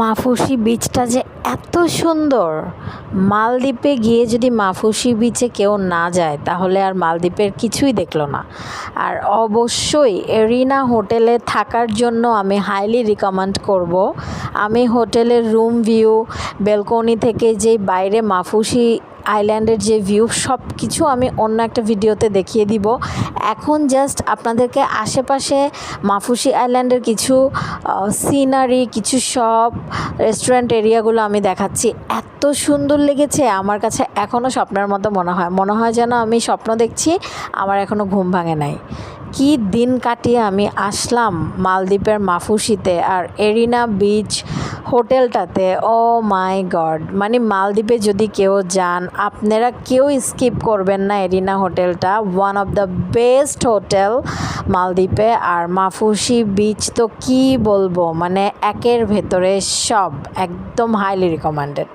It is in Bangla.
মাফুসি বিচটা যে এত সুন্দর। মালদ্বীপে গিয়ে যদি মাফুসি বিচে কেউ না যায় তাহলে আর মালদ্বীপের কিছুই দেখলো না। আর অবশ্যই এরিনা হোটেলে থাকার জন্য আমি হাইলি রিকমেন্ড করব। আমি হোটেলের রুম ভিউ, ব্যালকনি থেকে যে বাইরে মাফুসি আইল্যান্ডের যে ভিউ সব কিছু আমি অন্য একটা ভিডিওতে দেখিয়ে দিব। এখন জাস্ট আপনাদেরকে আশেপাশে মাফুসি আইল্যান্ডের কিছু সিনারি, কিছু শপ, রেস্টুরেন্ট এরিয়াগুলো আমি দেখাচ্ছি। এত সুন্দর লেগেছে আমার কাছে, এখনও স্বপ্নের মতো মনে হয় যেন আমি স্বপ্ন দেখছি, আমার এখনও ঘুম ভাঙে নাই। কি দিন কাটিয়ে আমি আসলাম মালদ্বীপের মাফুসিতে আর এরিনা বিচ হোটেলটাতে। ও মাই গড, মানে মালদ্বীপে যদি কেউ যান আপনারা কেউ স্কিপ করবেন না এরিনা হোটেলটা। One of the best hotel মালদ্বীপে। আর মাফুসি বিচ তো কি বলবো, মানে একের ভেতরে সব, একদম হাইলি রিকমেন্ডেড।